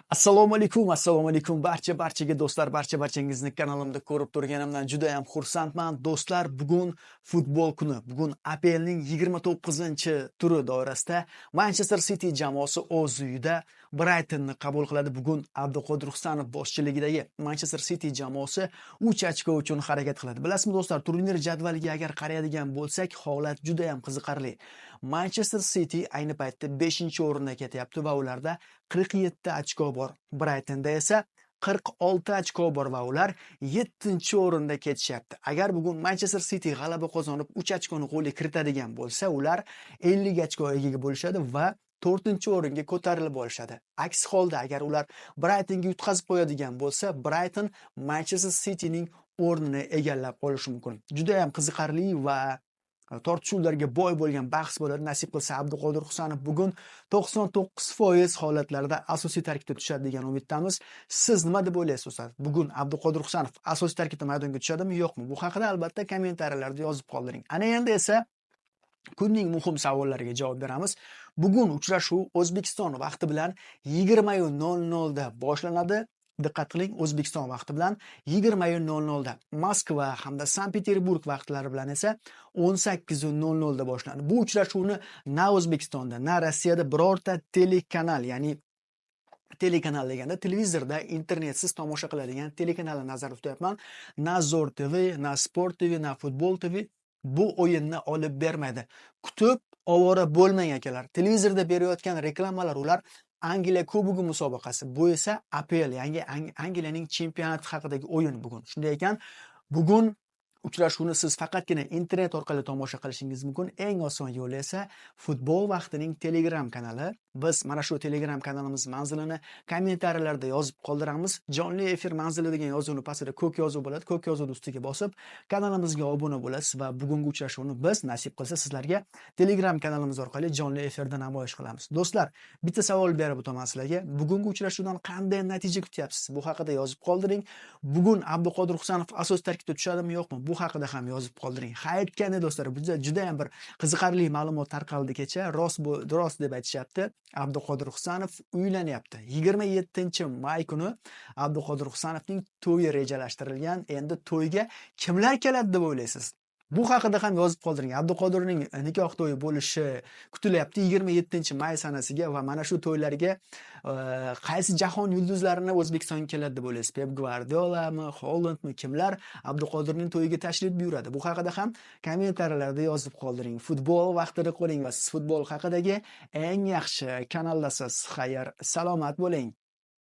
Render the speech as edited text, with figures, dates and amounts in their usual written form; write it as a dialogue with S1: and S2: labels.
S1: Assalomu alaykum barchaga do'stlar, barchangizni kanalimda ko'rib turganimdan juda ham xursandman. Do'stlar, bugun futbol kuni. Bugun APLning 29-turi doirasida Manchester City jamoasi o'z uyida Brighton'ni qabul qiladi. Bugun Abduqodir Husanov boshchiligidagi Manchester City jamoasi 3 ochko uchun harakat qiladi. Bilasizmi do'stlar, turnir jadvaliga agar qaraydigan bo'lsak, holat juda ham qiziqarli. Manchester City ayni paytda 5-o'rinda ketyapti va ularda 47 ochko bor. Brightonda esa 46 ochko bor va ular 7-o'rinda ketishyapti. Agar bugun Manchester City g'alaba qozonib 3 ochkoni qo'lga kiritadigan bo'lsa, ular 50 ochko egaga bo'lishadi va 4-o'ringa ko'tarilib olishadi. Aks holda agar ular Brightonga yutqazib qo'yadigan bo'lsa, Brighton Manchester Cityning o'rnini egallab olishi mumkin. Juda ham qiziqarli va tortishuvlarga boy bo'lgan bahs bo'ladi. Nasib qilsa Abduqodir Husanov bugun 99% holatlarda asosiy tarkibda tushadi degan umiddamiz. Siz nima deb o'ylaysiz do'stlar? Bugun Abduqodir Husanov asosiy tarkibda maydonga tushadimi, yo'qmi? Bu haqida albatta kommentariyalarda yozib qoldiring. Ana endi esa kunning muhim savollariga javob beramiz. Bugun uchrashuv O'zbekiston vaqti bilan 20:00 da boshlanadi. Diqqat qiling, O'zbekiston vaqti bilan 20:00 da, Moskva hamda Sankt-Peterburg vaqtlari bilan esa 18:00 da boshlanadi. Bu uchrashuvni na O'zbekistonda, na Rossiyada birorta telekanal, ya'ni telekanal deganda televizorda internetsiz tomosha qiladigan telekanalni nazarda tutyapman. Na Zo'r TV, na Sport TV, na Futbol TV bu o'yinni olib bermaydi. Kutib ovora bo'lmang akalar. Televizorda berayotgan reklamalar ular Angliya Kubogi musobaqasi. Bu esa APL, yangi Angliyaning chempionati haqidagi o'yin bugun. Shunday ekan, bugun uchrashuvni siz faqatgina internet orqali tomosha qilishingiz mumkin. Eng oson yo'li esa Futbol vaqtining Telegram kanali. Biz mana shu Telegram kanalimiz manzilini kommentariyalarda yozib qoldiramiz. Jonli efir manzili degan yozuvni pastida ko'k yozuv bo'ladi. Ko'k yozuvni ustiga bosib, kanalimizga obuna bo'lasiz va bugungi uchrashuvni biz nasib qilsa sizlarga Telegram kanalimiz orqali jonli efirda namoyish qilamiz. Do'stlar, bitta savol berib o'taman sizlarga. Bugungi uchrashuvdan qanday natija kutyapsiz? Bu haqida yozib qoldiring. Bugun Abduqodir Husanov asosiy tarkibda tushadimi, yo'qmi? Bu haqida ham yozib qoldiring. Ha, aytganda do'stlar, juda ham bir qiziqarli ma'lumot tarqaldi kecha. Rost deb aytishyapti. Abduqodir Husanov uylanyapti. 27-may kuni Abduqodir Husanovning to'yi rejalashtirilgan. Endi to'yga kimlar keladi deb o'ylaysiz? Bu haqida ham yozib qoldiring. Abduqodirning nikoh to'yi bo'lishi kutilyapti 27-may sanasiga va mana shu to'ylarga qaysi jahon yulduzlarini O'zbekistonga keladi deb o'ylaysiz? Pep Guardiolami, Hollandmi, kimlar Abduqodirning to'yiga tashrif buyuradi? Bu haqida ham kommentariyalarda yozib qoldiring. Futbol vaqtida qo'ling va siz futbol haqidagi eng yaxshi kanaldasiz. Xayr, salomat bo'ling.